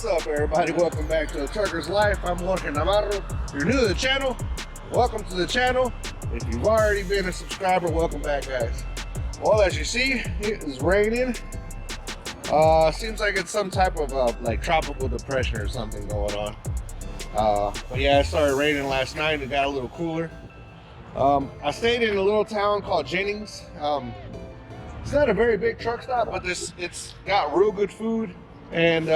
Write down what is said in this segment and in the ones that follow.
up, everybody? Welcome back to The Trucker's Life. I'm Jorge Navarro. If you're new to the channel, welcome to the channel. If you've already been a subscriber, welcome back, guys. Well, as you see, it is raining. Seems like it's some type of like tropical depression or something going on. But yeah, it started raining last night. It got a little cooler. I stayed in a little town called Jennings. It's not a very big truck stop, but it's got real good food. And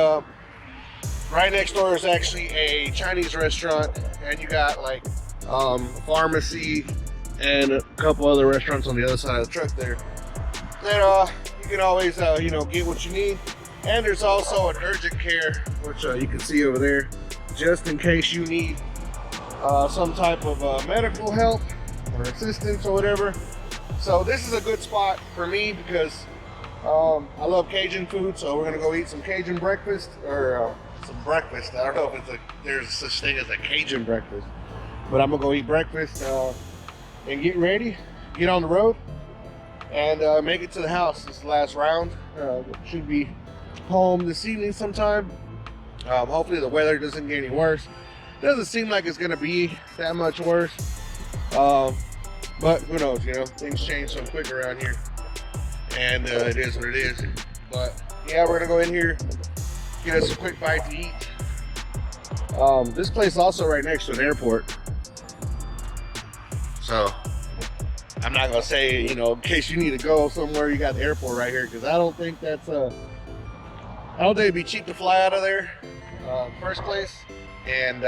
right next door is actually a Chinese restaurant, and you got like a pharmacy and a couple other restaurants on the other side of the truck there. That you can always you know, get what you need. And there's also an urgent care, which you can see over there, just in case you need some type of medical help or assistance or whatever. So this is a good spot for me because I love Cajun food, so we're gonna go eat some Cajun breakfast, or some breakfast. I don't know if there's such thing as a Cajun breakfast, but I'm gonna go eat breakfast and get ready, get on the road, and make it to the house. This is the last round. Should be home this evening sometime. Hopefully the weather doesn't get any worse. Doesn't seem like it's gonna be that much worse, but who knows, you know, things change so quick around here. And it is what it is. But yeah, we're gonna go in here, get us a quick bite to eat. This place is also right next to an airport, so I'm not gonna say, you know, in case you need to go somewhere, you got the airport right here, because I don't think that's I don't think it'd be cheap to fly out of there first place. And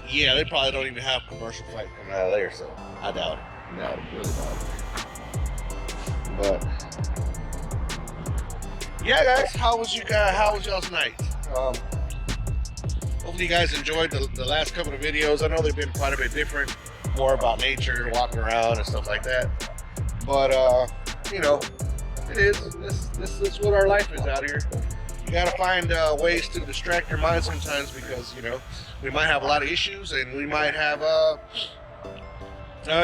yeah, they probably don't even have commercial flight coming out of there, so I doubt it. No, really doubt it. But yeah, guys, how was y'all's night? Hopefully you guys enjoyed the last couple of videos. I know they've been quite a bit different, more about nature, walking around and stuff like that. But you know, it is this is what our life is out here. You gotta find ways to distract your mind sometimes, because, you know, we might have a lot of issues, and we might have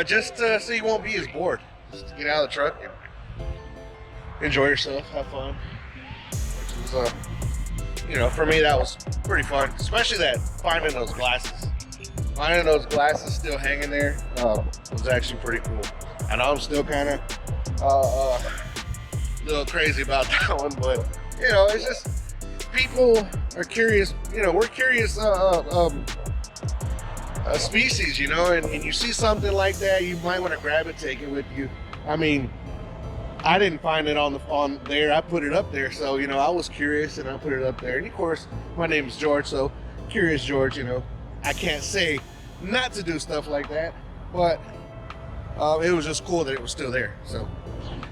just so you won't be as bored. Just get out of the truck and enjoy yourself, have fun. Which was, you know, for me that was pretty fun, especially that finding those glasses. Finding those glasses still hanging there was actually pretty cool. I know I'm still kind of a little crazy about that one, but you know, it's just people are curious. You know, we're curious species, you know, and you see something like that, you might want to grab it, take it with you. I mean, I didn't find it on there. I put it up there, so, you know, I was curious and I put it up there. And of course, my name is George, so Curious George. You know, I can't say not to do stuff like that, but it was just cool that it was still there. So,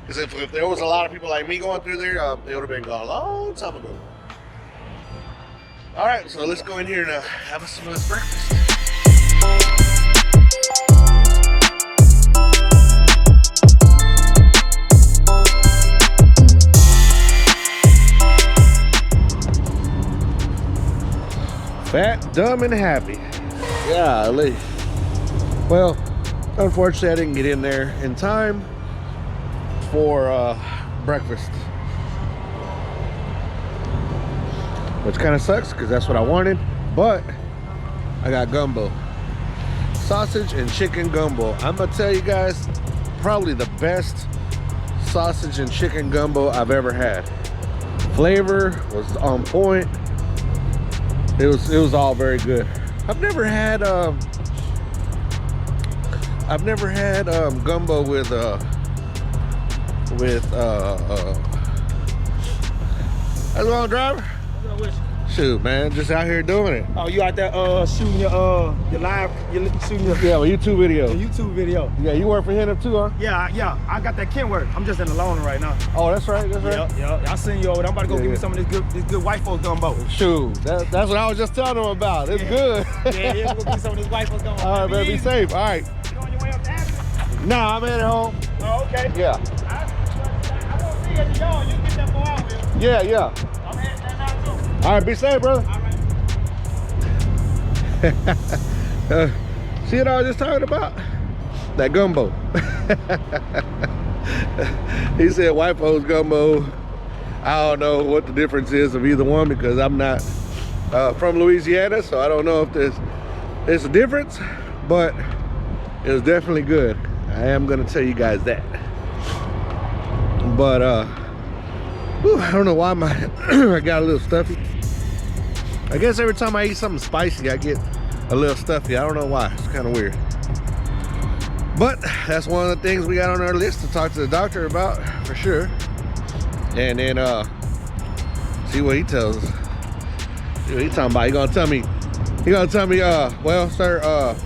because if there was a lot of people like me going through there, they would have been gone a long time ago. All right, so let's go in here and have some breakfast. Fat, dumb, and happy. Golly. Well, unfortunately, I didn't get in there in time for breakfast, which kind of sucks because that's what I wanted. But I got gumbo, sausage and chicken gumbo. I'm gonna tell you guys, probably the best sausage and chicken gumbo I've ever had. Flavor was on point. It was all very good. I've never had gumbo with how's it going, driver? What's up with you? Shoot, man, just out here doing it. Oh, you out there shooting your live, shooting your Yeah, my YouTube video. YouTube video. Yeah, you work for him too, huh? Yeah, I got that Kenworth. I'm just in the loaner right now. Oh, that's right, that's right. Yeah, I seen you over there. I'm about to go give me some of this good white folks gumbo. Shoot, that's what I was just telling him about. It's good. Yeah, we'll get some of this white folks gumbo. All right, man, be safe. All right. You on your way up the avenue? Nah, I'm at home. Oh, okay. Yeah. I won't see you at the yard. You get that boy out here. Yeah. I'm heading there now too. All right, be safe, brother. All right. See what I was just talking about? That gumbo. He said white folks gumbo. I don't know what the difference is of either one because I'm not from Louisiana, so I don't know if there's a difference, but it was definitely good. I am gonna tell you guys that. But I don't know why my I got a little stuffy. I guess every time I eat something spicy, I get a little stuffy. I don't know why. It's kind of weird. But that's one of the things we got on our list to talk to the doctor about for sure. And then see what he tells us. See what he's talking about. He gonna tell me, well, sir,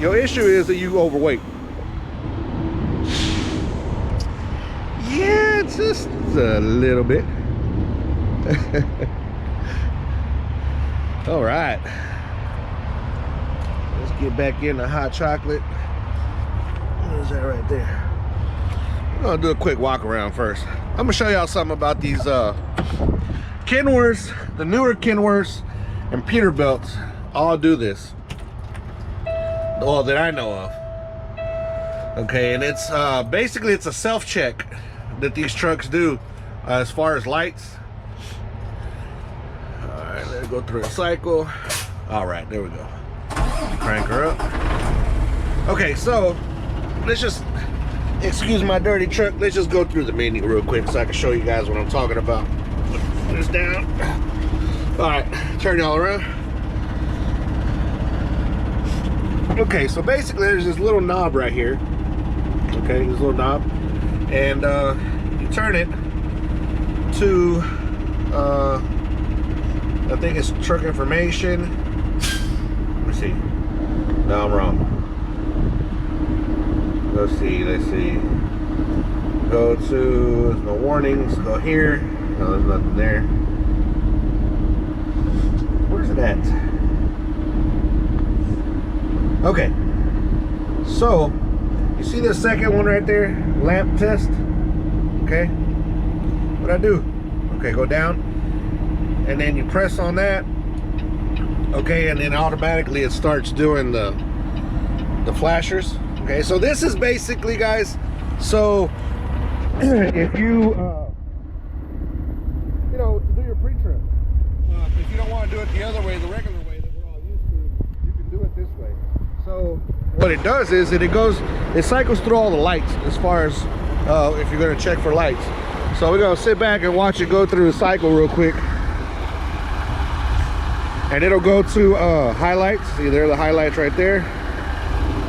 your issue is that you overweight. Yeah, just a little bit. All right, let's get back in the hot chocolate. What is that right there? I'm gonna do a quick walk around first. I'm gonna show y'all something about these Kenworths, the newer Kenworths and Peterbilts all do this. All that I know of. Okay, and it's basically it's a self-check that these trucks do as far as lights. All right, let's go through a cycle. All right, there we go. Crank her up. Okay, so let's just, excuse my dirty truck, let's just go through the menu real quick so I can show you guys what I'm talking about. Put this down. All right, turn y'all around. Okay, so basically there's this little knob right here. Okay, this little knob, and you turn it to I think it's truck information. Let's see. No, I'm wrong. Let's see. Go to, there's no warnings. Go here. No, there's nothing there. Where's it at? Okay. So, you see the second one right there? Lamp test. Okay. What I do? Okay, go down. And then you press on that. Okay, and then automatically it starts doing the flashers. Okay, so this is basically, guys, so if you you know, to do your pre-trip, if you don't want to do it the other way, the regular way that we're all used to, you can do it this way. So what it does is that it cycles through all the lights as far as if you're going to check for lights. So we're going to sit back and watch it go through the cycle real quick. And it'll go to highlights. See, there are the highlights right there.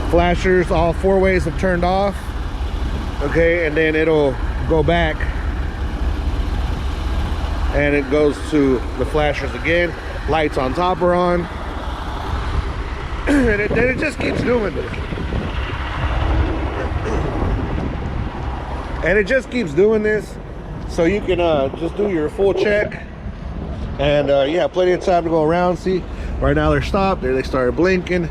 Flashers, all four ways have turned off. Okay, and then it'll go back and it goes to the flashers again. Lights on top are on. And then it just keeps doing this. And it just keeps doing this. So you can just do your full check. And you have plenty of time to go around. See, right now they're stopped. There they started blinking.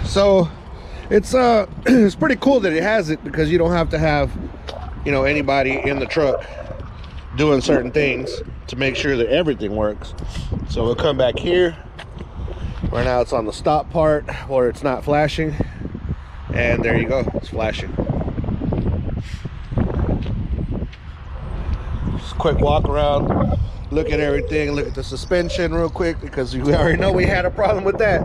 So it's it's pretty cool that it has it, because you don't have to have, you know, anybody in the truck doing certain things to make sure that everything works. So we'll come back here. Right now it's on the stop part where it's not flashing, and there you go, it's flashing. Just a quick walk around, look at everything, look at the suspension real quick, because we already know we had a problem with that.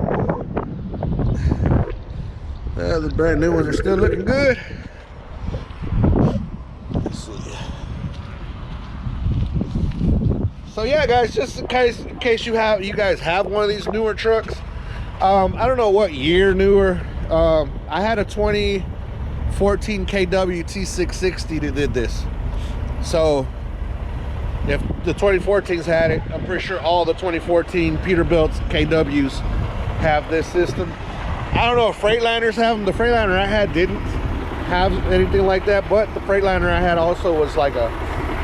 The brand new ones are still looking good. Let's see. So yeah, guys, just in case you guys have one of these newer trucks. I don't know what year newer. I had a 2014 KW T660 that did this. So if the 2014s had it, I'm pretty sure all the 2014 Peterbilt KWs have this system. I don't know if Freightliners have them. The Freightliner I had didn't have anything like that, but the Freightliner I had also was like a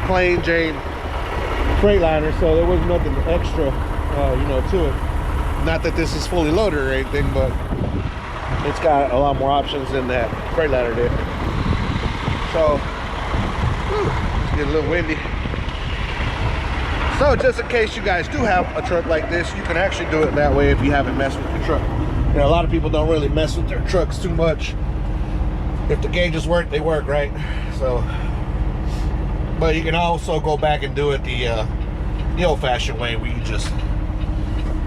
plain Jane Freightliner, so there was nothing extra, you know, to it. Not that this is fully loaded or anything, but it's got a lot more options than that Freightliner did. So, it's getting a little windy. So just in case you guys do have a truck like this, you can actually do it that way if you haven't messed with your truck. You know, a lot of people don't really mess with their trucks too much. If the gauges work, they work, right? So But you can also go back and do it the old-fashioned way, where you just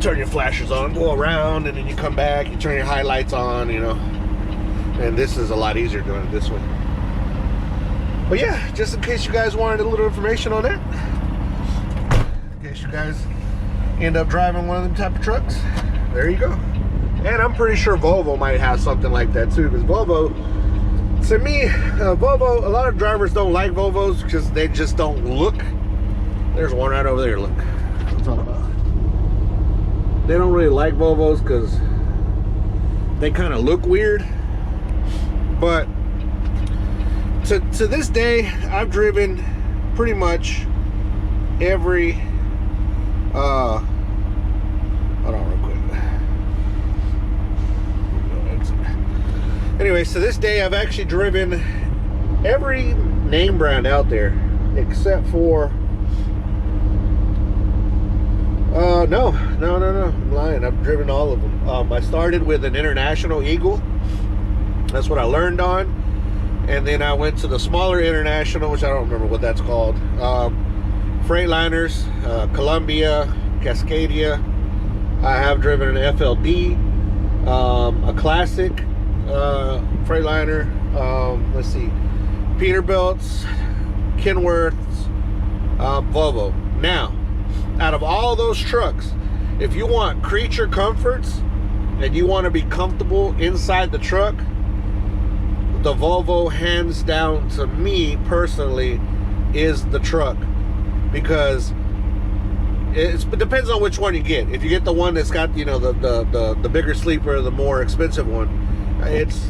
turn your flashers on, go around, and then you come back, you turn your highlights on, you know. And this is a lot easier doing it this way. But yeah, just in case you guys wanted a little information on that, in case you guys end up driving one of them type of trucks, there you go. And I'm pretty sure Volvo might have something like that too, because Volvo, to me, Volvo, a lot of drivers don't like Volvos because they just don't look. There's one right over there, look. I'm talking about. They don't really like Volvos because they kind of look weird. But to this day, I've driven pretty much every hold on real quick. Anyway, so this day I've actually driven every name brand out there except for no, I'm lying. I've driven all of them. I started with an International Eagle. That's what I learned on. And then I went to the smaller International, which I don't remember what that's called. Freightliners, Columbia, Cascadia. I have driven an FLD, a classic Freightliner. Let's see, Peterbilts, Kenworths, Volvo. Now, out of all those trucks, if you want creature comforts and you want to be comfortable inside the truck, the Volvo, hands down, to me personally, is the truck. Because it depends on which one you get. If you get the one that's got, you know, the bigger sleeper, the more expensive one, it's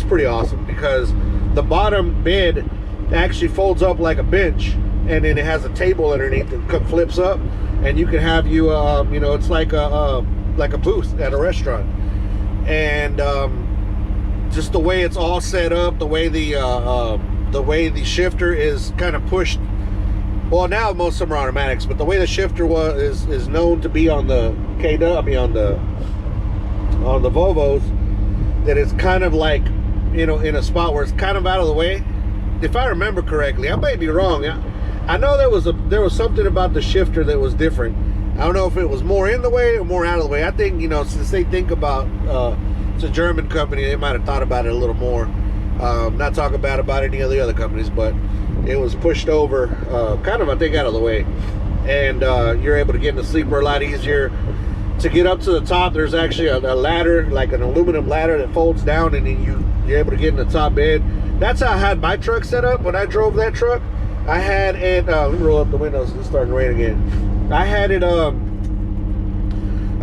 pretty awesome, because the bottom bed actually folds up like a bench, and then it has a table underneath that flips up, and you can have you know, it's like a booth at a restaurant. And just the way it's all set up, the way the shifter is kind of pushed. Well, now most of them are automatics, but the way the shifter is known to be on the on the Volvos, that it's kind of like, you know, in a spot where it's kind of out of the way. If I remember correctly, I might be wrong. I know there was something about the shifter that was different. I don't know if it was more in the way or more out of the way. I think, you know, since they think about it's a German company, they might have thought about it a little more. Not talking bad about any of the other companies, but it was pushed over, kind of, I think, out of the way. And you're able to get in the sleeper a lot easier. To get up to the top, there's actually a ladder, like an aluminum ladder that folds down, and then you're able to get in the top bed. That's how I had my truck set up when I drove that truck. I had it, let me roll up the windows, it's starting to rain again. I had it, I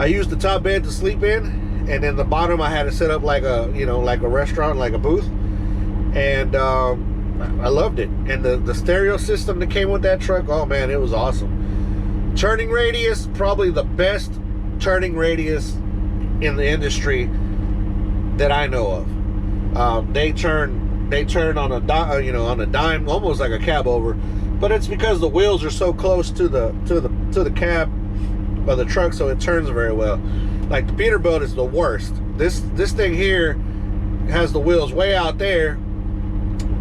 used the top bed to sleep in, and then the bottom I had it set up like a, you know, like a restaurant, like a booth. And I loved it. And the stereo system that came with that truck, oh man, it was awesome. Turning radius, probably the best turning radius in the industry that I know of. They turn on a dime, you know, on a dime, almost like a cab over, but it's because the wheels are so close to the cab of the truck, so it turns very well. Like the Peterbilt is the worst. This thing here has the wheels way out there,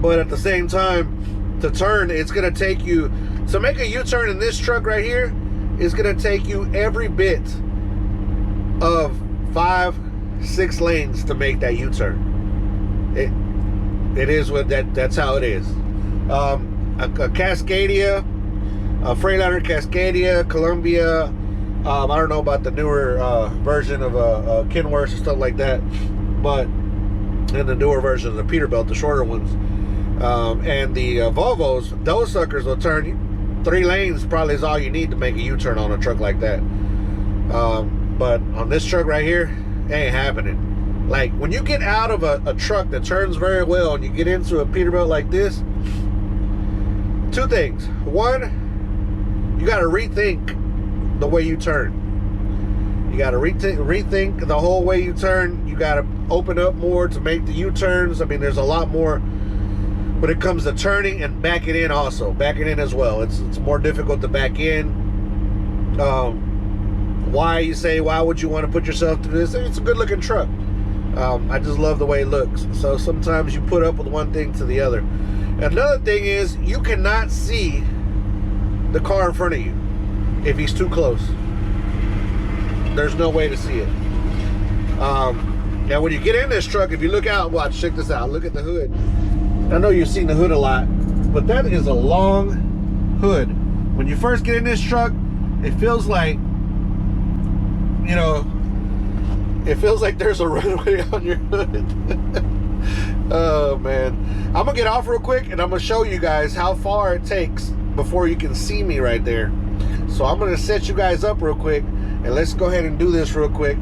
but at the same time, to turn, it's gonna take you, to make a U-turn in this truck right here, is gonna take you every bit of 5-6 lanes to make that U-turn. It is what that's how it is. A Cascadia, a Freightliner Cascadia, Columbia, I don't know about the newer version of Kenworth and stuff like that, but and the newer version of the Peterbilt, the shorter ones, and the Volvos, those suckers will turn 3 lanes. Probably is all you need to make a U-turn on a truck like that. But on this truck right here, it ain't happening. Like when you get out of a truck that turns very well and you get into a Peterbilt like this, 2 things. One, you got to rethink the way you turn. You got to rethink the whole way you turn. You got to open up more to make the U-turns. I mean, there's a lot more when it comes to turning and backing in also. Backing in as well. It's more difficult to back in. Why, you say, why would you want to put yourself through this? It's a good looking truck. I just love the way it looks. So sometimes you put up with one thing to the other. Another thing is you cannot see the car in front of you if he's too close. There's no way to see it. Now when you get in this truck, if you look out, watch, check this out, look at the hood. I know you've seen the hood a lot, but that is a long hood. When you first get in this truck, it feels like, you know, it feels like there's a runway on your hood. Oh man, I'm gonna get off real quick and I'm gonna show you guys how far it takes before you can see me right there. So I'm gonna set you guys up real quick and let's go ahead and do this real quick.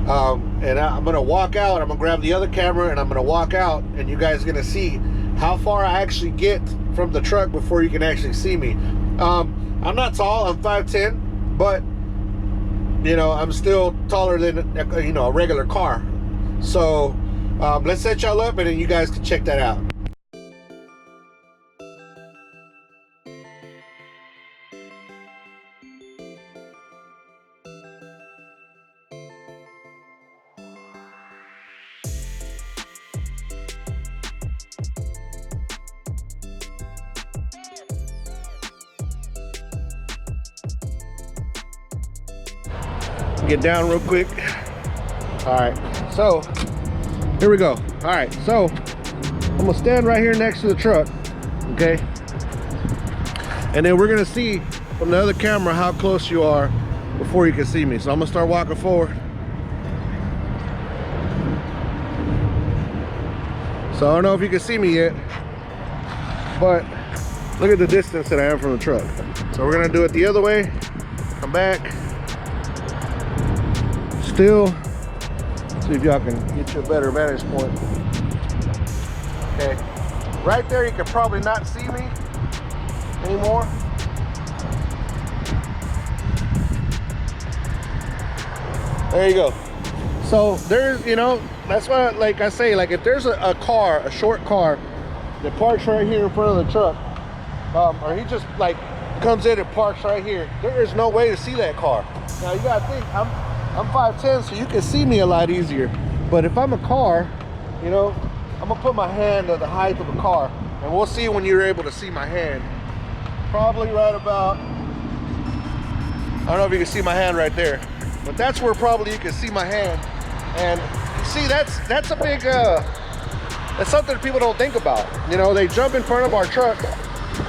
And I'm gonna walk out, I'm gonna grab the other camera and I'm gonna walk out, and you guys are gonna see how far I actually get from the truck before you can actually see me. I'm not tall, I'm 5'10", but you know, I'm still taller than, you know, a regular car. So let's set y'all up and then you guys can check that out. Get down real quick. All right, so here we go. All right, so I'm gonna stand right here next to the truck, okay? And then we're gonna see from the other camera how close you are before you can see me. So I'm gonna start walking forward. So I don't know if you can see me yet, but look at the distance that I am from the truck. So we're gonna do it the other way, come back. Still, see if y'all can get you a better vantage point. Okay, right there you can probably not see me anymore. There you go. So there's, you know, that's why, like I say, like if there's a car, a short car that parks right here in front of the truck, or he just like comes in and parks right here, there is no way to see that car. Now you gotta think, I'm 5'10", so you can see me a lot easier. But if I'm a car, you know, I'm gonna put my hand at the height of a car, and we'll see when you're able to see my hand. Probably right about, I don't know if you can see my hand right there, but that's where probably you can see my hand. And see, that's a big, that's something people don't think about. You know, they jump in front of our truck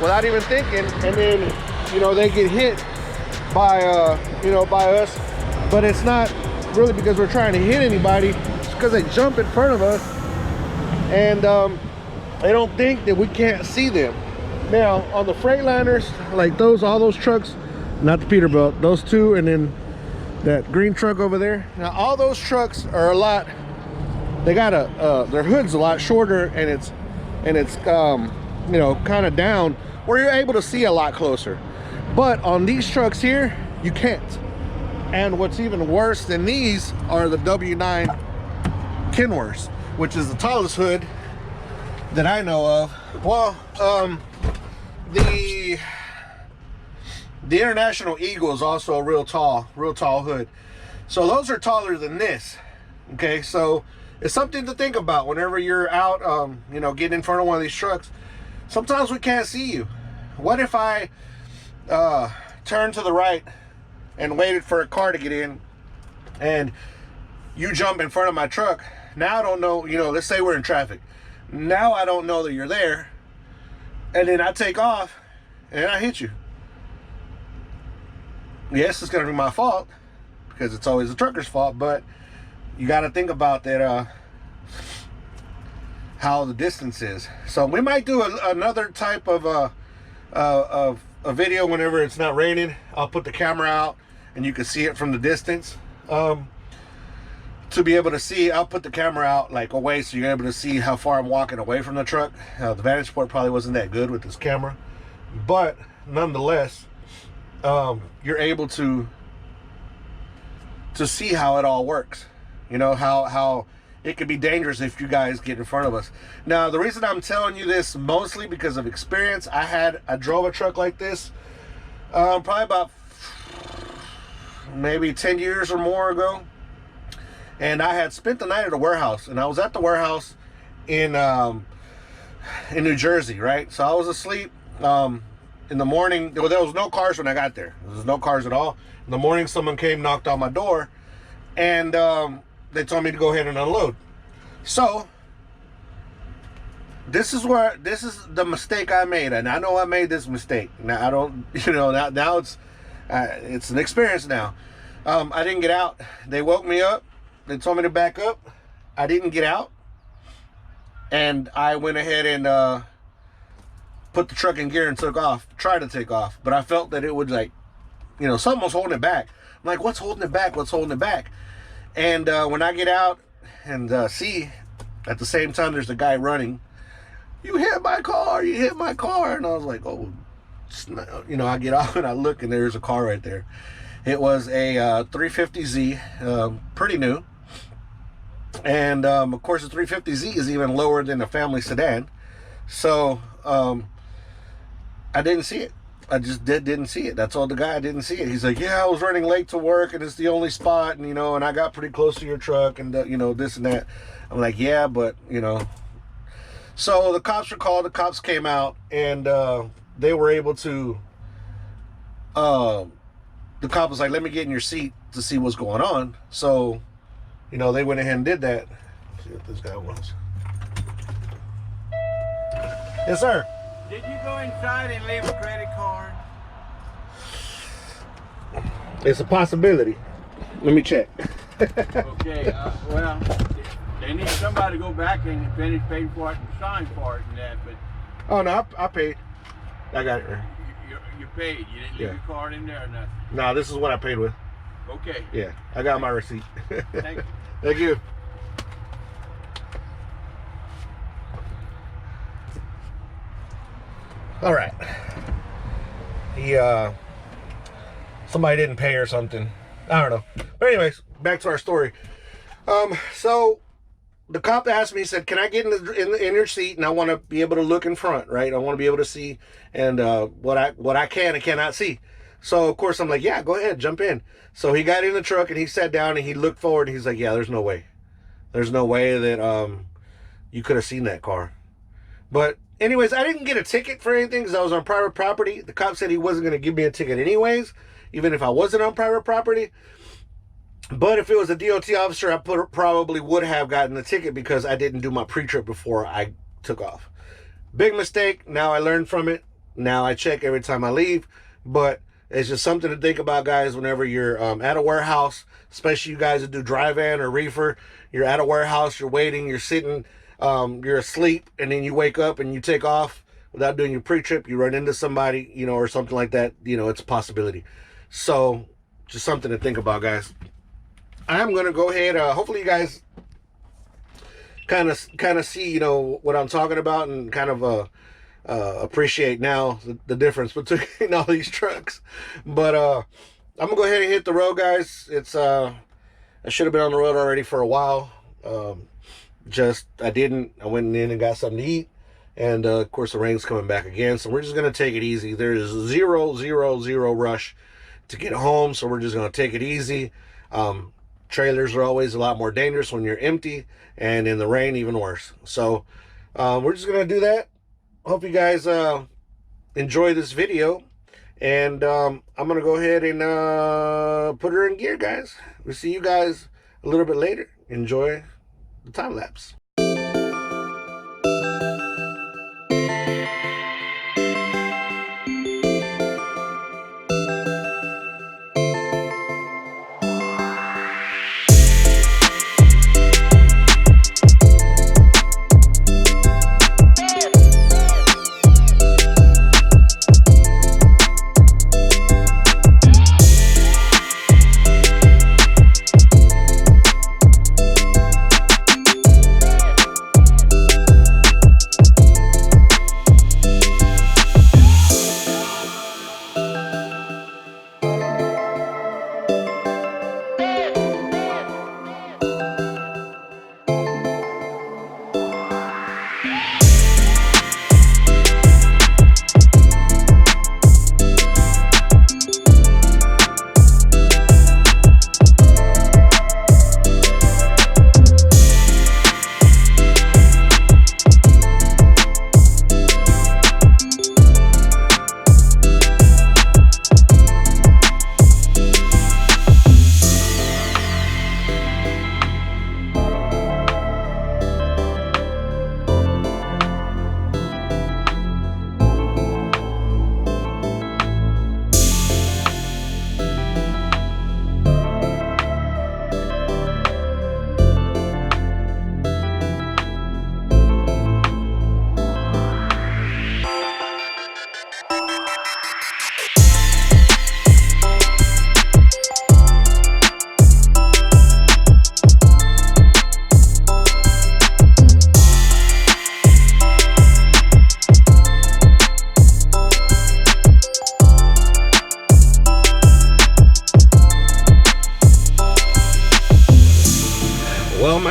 without even thinking, and then, you know, they get hit by, you know, by us. But it's not really because we're trying to hit anybody. It's because they jump in front of us, and they don't think that we can't see them. Now on the Freightliners, like those, all those trucks, not the Peterbilt, those two, and then that green truck over there. Now all those trucks are a lot, they got their hood's a lot shorter, and it's you know, kind of down where you're able to see a lot closer. But on these trucks here, you can't. And what's even worse than these are the W9 Kenworths, which is the tallest hood that I know of. Well, the International Eagle is also a real tall hood. So those are taller than this. Okay, so it's something to think about whenever you're out, you know, getting in front of one of these trucks. Sometimes we can't see you. What if I turn to the right and waited for a car to get in, and you jump in front of my truck? Now I don't know, you know, let's say we're in traffic. Now I don't know that you're there, and then I take off and I hit you. Yes, it's gonna be my fault because it's always the trucker's fault, but you got to think about that, how the distance is. So we might do another type of a video whenever it's not raining. I'll put the camera out and you can see it from the distance. To be able to see, I'll put the camera out like away so you're able to see how far I'm walking away from the truck. The vantage point probably wasn't that good with this camera, but nonetheless, you're able to see how it all works. You know, how it could be dangerous if you guys get in front of us. Now, the reason I'm telling you this mostly because of experience. I drove a truck like this probably about maybe 10 years or more ago, and I had spent the night at a warehouse, and I was at the warehouse in in New Jersey, right? So I was asleep in the morning. There was no cars when I got there. There was no cars at all. In the morning, someone came, knocked on my door, and they told me to go ahead and unload. So this is the mistake I made, and I know I made this mistake. Now I don't, now it's an experience now. I didn't get out. They woke me up. They told me to back up. I didn't get out, and I went ahead and put the truck in gear and tried to take off, but I felt that it would, like, something was holding it back. I'm like, what's holding it back? What's holding it back? And when I get out and see, at the same time, there's a guy running. You hit my car, you hit my car. And I was like, oh, I get off and I look, and there's a car right there. It was a 350Z, pretty new. And of course, the 350Z is even lower than a family sedan. So I didn't see it. I just didn't see it. That's all. The guy didn't see it. He's like, yeah, I was running late to work, and it's the only spot, and and I got pretty close to your truck, and this and that. I'm like, yeah, but So the cops were called. The cops came out, and they were able to. The cop was like, let me get in your seat to see what's going on. So, they went ahead and did that. Let's see what this guy wants. Yes, sir. Did you go inside and leave a credit card? It's a possibility. Let me check. Okay, well, they need somebody to go back and finish paying for it and sign for it and that, but... Oh, no, I paid. I got it right. You paid. You didn't leave your card in there or nothing? No, this is what I paid with. Okay. Yeah, I got my receipt. Thank you. Thank you. All right. Somebody didn't pay or something. I don't know. But anyways, back to our story. So the cop asked me, he said, can I get in your seat? And I want to be able to look in front, right? I want to be able to see and what I can and cannot see. So of course I'm like, yeah, go ahead, jump in. So he got in the truck and he sat down and he looked forward and he's like, yeah, there's no way. There's no way that you could have seen that car. But anyways, I didn't get a ticket for anything because I was on private property. The cop said he wasn't going to give me a ticket anyways, even if I wasn't on private property. But if it was a DOT officer, I probably would have gotten the ticket because I didn't do my pre-trip before I took off. Big mistake. Now I learned from it. Now I check every time I leave. But it's just something to think about, guys, whenever you're at a warehouse, especially you guys that do dry-van or reefer. You're at a warehouse, you're waiting, you're sitting, you're asleep, and then you wake up and you take off without doing your pre-trip. You run into somebody, or something like that. It's a possibility. So just something to think about, guys. I'm going to go ahead. Hopefully you guys kind of see, what I'm talking about and kind of appreciate now the difference between all these trucks. But I'm going to go ahead and hit the road, guys. It's I should have been on the road already for a while. I didn't. I went in and got something to eat. And of course the rain's coming back again. So we're just going to take it easy. There is zero rush to get home. So we're just going to take it easy. Trailers are always a lot more dangerous when you're empty, and in the rain even worse. So we're just gonna do that. Hope you guys enjoy this video, and I'm gonna go ahead and put her in gear, guys. We'll see you guys a little bit later. Enjoy the time lapse.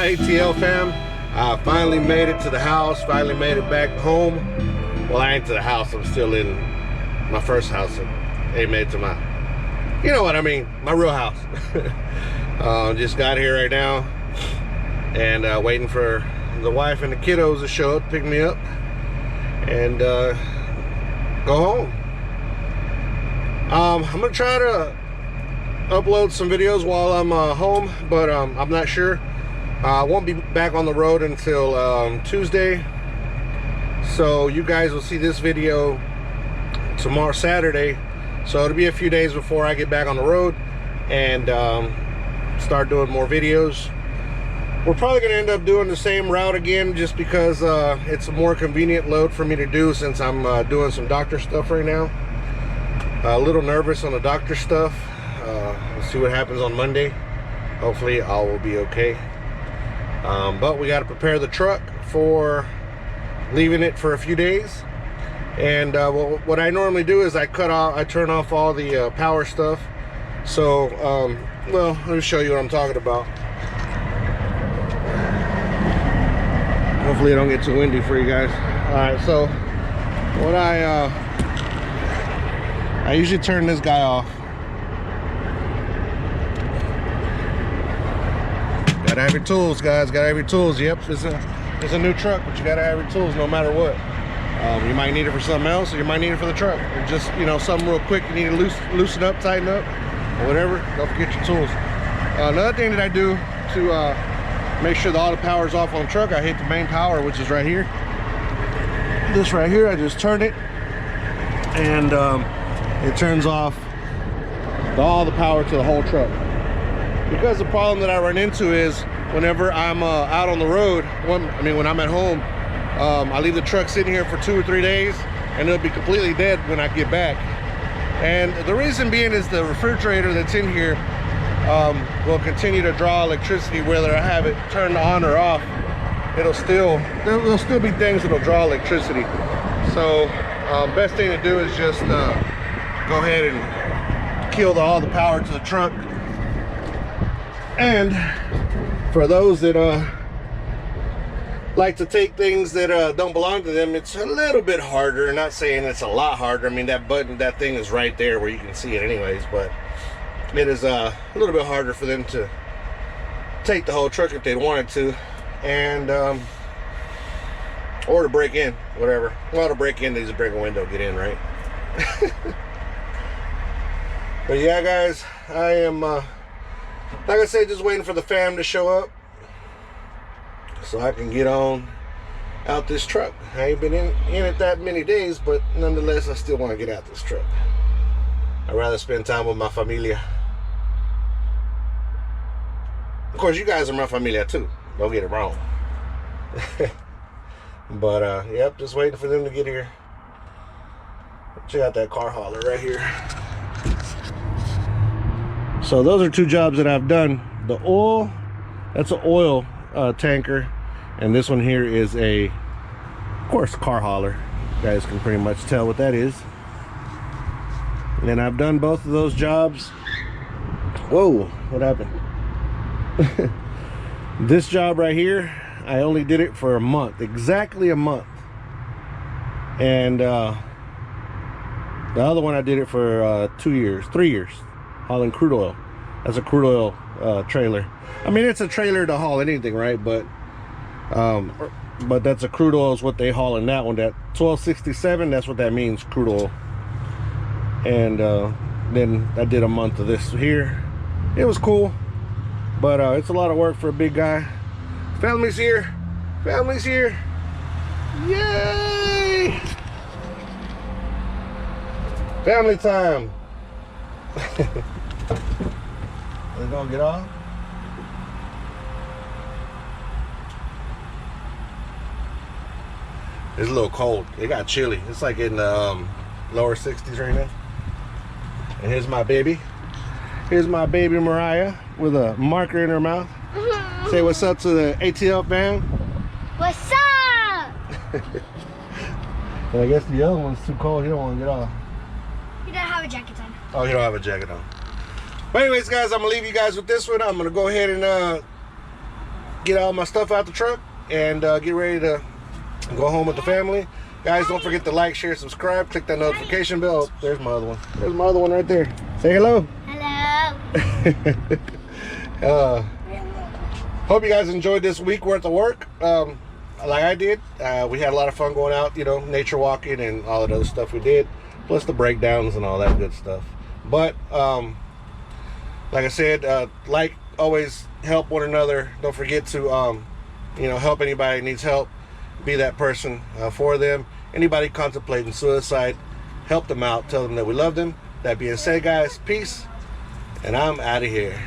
my ATL fam? I finally made it to the house, finally made it back home. Well, I ain't to the house, I'm still in my first house. I ain't made it to my, you know what I mean, my real house. Just got here right now and waiting for the wife and the kiddos to show up, pick me up, and go home. I'm gonna try to upload some videos while I'm home, but I'm not sure. I won't be back on the road until Tuesday, so you guys will see this video tomorrow, Saturday. So it'll be a few days before I get back on the road and start doing more videos. We're probably gonna end up doing the same route again, just because it's a more convenient load for me to do, since I'm doing some doctor stuff right now. A little nervous on the doctor stuff. We'll see what happens on Monday. Hopefully all will be okay. But we got to prepare the truck for leaving it for a few days. And what I normally do is I turn off all the power stuff. So well, let me show you what I'm talking about. Hopefully it don't get too windy for you guys. All right, so what I usually turn this guy off. Gotta have your tools, guys. Gotta have your tools. Yep, it's a new truck, but you gotta have your tools no matter what. You might need it for something else, or you might need it for the truck. Or just, you know, something real quick you need to loosen up, tighten up, or whatever. Don't forget your tools. Another thing that I do to make sure that all the power is off on the truck, I hit the main power, which is right here. This right here, I just turn it, and it turns off all the power to the whole truck. Because the problem that I run into is whenever I'm out on the road, when I'm at home, I leave the truck sitting here for 2 or 3 days, and it'll be completely dead when I get back. And the reason being is the refrigerator that's in here will continue to draw electricity whether I have it turned on or off. There'll still be things that'll draw electricity. So best thing to do is just go ahead and kill all the power to the truck. And for those that like to take things that don't belong to them, it's a little bit harder. Not saying it's a lot harder. I mean, that button, that thing is right there where you can see it anyways, but it is a little bit harder for them to take the whole truck if they wanted to, and or to break in, whatever. Well, to break in, they just break a window, get in, right? But yeah, guys, I am like I said, just waiting for the fam to show up so I can get on out this truck. I ain't been in it that many days, but nonetheless, I still want to get out this truck. I'd rather spend time with my familia. Of course, you guys are my familia too. Don't get it wrong. But yep, just waiting for them to get here. Check out that car hauler right here. So those are 2 jobs that I've done. The oil, that's an oil tanker, and this one here is a, of course, car hauler. You guys can pretty much tell what that is. And I've done both of those jobs. Whoa, what happened? This job right here, I only did it for a month, exactly a month. And the other one I did it for 3 years, hauling crude oil. That's a crude oil trailer. I mean, it's a trailer to haul anything, right? But that's a crude oil is what they haul in that one. That 1267, that's what that means, crude oil. And then I did a month of this here. It was cool, but it's a lot of work for a big guy. Family's here. Family's here. Yay! Family time. They're gonna get off. It's a little cold. It got chilly. It's like in the lower 60s right now. And here's my baby. Here's my baby Mariah with a marker in her mouth. Say what's up to the ATL fam. What's up? And I guess the other one's too cold. He don't want to get off. He doesn't have a jacket on. Oh, he don't have a jacket on. But anyways, guys, I'm gonna leave you guys with this one. I'm gonna go ahead and get all my stuff out the truck and get ready to go home with the family. Guys, don't forget to like, share, subscribe, click that notification bell. Oh, there's my other one. There's my other one right there. Say hello. Hello. Hope you guys enjoyed this week worth of work. Like I did. We had a lot of fun going out, you know, nature walking and all of the other stuff we did, plus the breakdowns and all that good stuff. But like I said, like always, help one another. Don't forget to you know, help anybody who needs help. Be that person for them. Anybody contemplating suicide, help them out. Tell them that we love them. That being said, guys, peace, and I'm out of here.